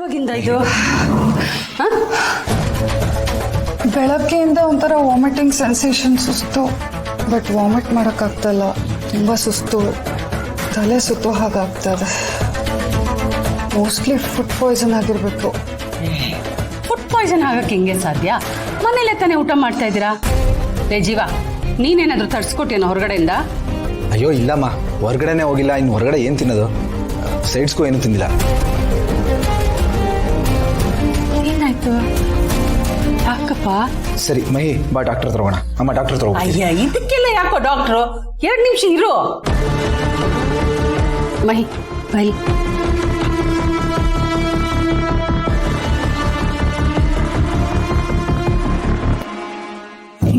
ಯಾವಾಗಿಂದ ಇದು? ಬೆಳಗ್ಗೆಯಿಂದ ಒಂಥರ ವಾಮಿಟಿಂಗ್ ಸೆನ್ಸೇಷನ್, ಸುಸ್ತು. ಬಟ್ ವಾಮಿಟ್ ಮಾಡೋಕ್ಕಾಗ್ತಲ್ಲ, ತುಂಬ ಸುಸ್ತು, ತಲೆ ಸುತ್ತೋ ಹಾಗಾಗ್ತದೆ. ಮೋಸ್ಟ್ಲಿ ಫುಡ್ ಪಾಯ್ಸನ್ ಆಗಿರ್ಬೇಕು. ಫುಡ್ ಪಾಯ್ಸನ್ ಆಗಕ್ಕೆ ಹಿಂಗೆ ಸಾಧ್ಯ? ಮನೇಲೆ ತಾನೇ ಊಟ ಮಾಡ್ತಾ ಇದ್ದೀರಾ? ರೇ ಜೀವ, ನೀನೇನಾದ್ರೂ ತರ್ಸ್ಕೊಟ್ಟೇನೋ ಹೊರಗಡೆಯಿಂದ? ಅಯ್ಯೋ ಇಲ್ಲಮ್ಮ, ಹೊರಗಡೆನೇ ಹೋಗಿಲ್ಲ. ಇನ್ನು ಹೊರಗಡೆ ಏನು ತಿನ್ನೋದು? ಸೈಡ್ಸ್ಗೂ ಏನು ತಿಂದಿಲ್ಲ. ಏನಾಯ್ತು? ಯಾಕಪ್ಪ? ಸರಿ ಮಹಿ, ಬಾ ಡಾಕ್ಟರ್ ತರೋಣ. ಅಮ್ಮ ಡಾಕ್ಟರ್ ತರೋಣ. ಅಯ್ಯ, ಇದಕ್ಕೆಲ್ಲ ಯಾಕೋ ಡಾಕ್ಟ್ರು? 2 ನಿಮಿಷ ಇರು. ಮಹಿ ಬೈ.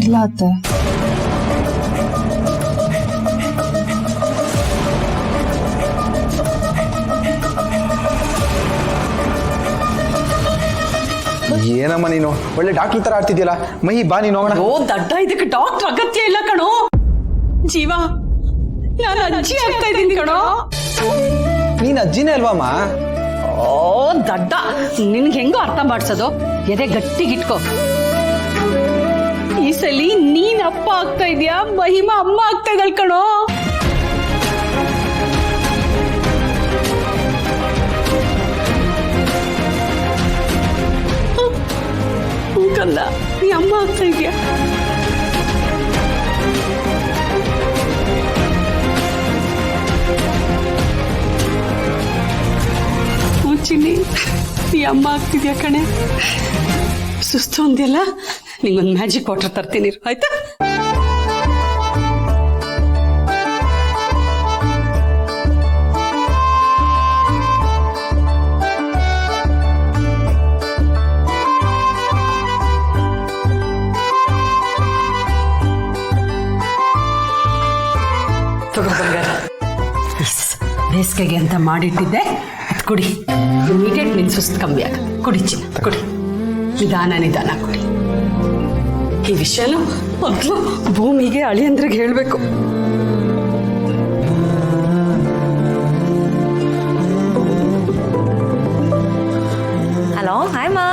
ಇಲ್ಲ ಅತ್ತೆ, ಏನಮ್ಮ ನೀನು ಒಳ್ಳೆ ಡಾಕ್ಟರ್ ತರ ಆಡ್ತಿದ್ಯಲ್ಲ. ಮಹಿ ಬಾ ನೀನು ಹೋಗೋಣ. ಓ ದಡ್ಡ, ಇದಕ್ಕೆ ಡಾಕ್ಟರ್ ಅಗತ್ಯ ಇಲ್ಲ ಕಣೋ. ಜೀವ, ನಾನು ಅಜ್ಜಿ ಆಗ್ತಾ ಇದ್ದೀನಿ ಕಣೋ. ನೀನ್ ಅಜ್ಜಿನೇ ಅಲ್ವಮ್ಮ? ಓ ದಡ್ಡ, ನಿನ್ಗೆ ಹೆಂಗೋ ಅರ್ಥ ಮಾಡ್ಸೋದು? ಎದೆ ಗಟ್ಟಿಗಿಟ್ಕೋ. ಈ ಸಲಿ ನೀನ್ ಅಪ್ಪ ಆಗ್ತಾ ಇದೀಯಾ, ಮಹಿಮಾ ಅಮ್ಮ ಆಗ್ತಾ ಇದ್ದಾಳ್ ಕಣೋ. ಹೂಕಲ್ಲ, ನೀ ಅಮ್ಮ ಆಗ್ತಾ ಇದೀಯಾ. ಚಿನ್ನಿ, ನೀ ಅಮ್ಮ ಆಗ್ತಿದ್ಯಾ ಕಣೆ. ಸುಸ್ತು ಅಂದ್ಯಲ್ಲ, ನಿಂಗೊಂದು ಮ್ಯಾಜಿಕ್ ವಾಟರ್ ತರ್ತೀನಿ, ಆಯ್ತಾ? ತಗೋ ಬಂಗಾರ, ಬೇಸಿಗೆಗೆ ಅಂತ ಮಾಡಿಟ್ಟಿದ್ದೆ, ಅದು ಕುಡಿ. ಇಮಿಡಿಯೇಟ್ ನಿನ್ ಸುಸ್ತು ಕಮ್ಮಿ ಆಗ. ಕುಡಿ ಚಿನ್ನ, ಕುಡಿ. ನಿಧಾನ ನಿಧಾನ ಕುಡಿ. ಈ ವಿಷಯನೂ ಮೊದಲು ಭೂಮಿಗೆ ಅಳಿಯಂದ್ರಿಗೆ ಹೇಳ್ಬೇಕು. ಹಲೋ, ಹಾಯ್ ಮಾ.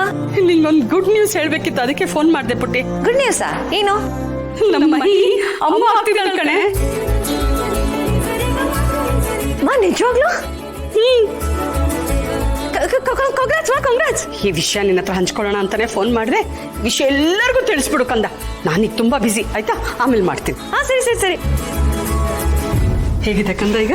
ನಿಂಗೊಂದು ಗುಡ್ ನ್ಯೂಸ್ ಹೇಳ್ಬೇಕಿತ್ತು, ಅದಕ್ಕೆ ಫೋನ್ ಮಾಡಿದೆ ಪುಟ್ಟಿ. ಗುಡ್ ನ್ಯೂಸಾ? ಏನು? ನಮ್ಮ ಮಹಿ ಅಮ್ಮ ಆಗ್ತಿದ್ದಾಳ ಕಣೆ. ಮಾ, ನಿಜವಾಗ್ಲು? ಕಾಂಗ್ರಾಟ್ಸ್ ಮಾ, ಕಾಂಗ್ರಾಟ್ಸ್. ಈ ವಿಷಯ ನಿನ್ನ ಹತ್ರ ಹಂಚ್ಕೊಳ್ಳೋಣ ಅಂತಾನೆ ಫೋನ್ ಮಾಡಿದೆ. ವಿಷಯ ಎಲ್ಲರಿಗೂ ತಿಳಿಸ್ಬಿಡು ಕಂದ. ನಾನೀಗ ತುಂಬಾ ಬಿಸಿ, ಆಯ್ತಾ? ಆಮೇಲೆ ಮಾಡ್ತೀನಿ. ಹಾ, ಸರಿ ಸರಿ ಸರಿ. ಹೇಗಿದೆ ಕಂದ ಈಗ?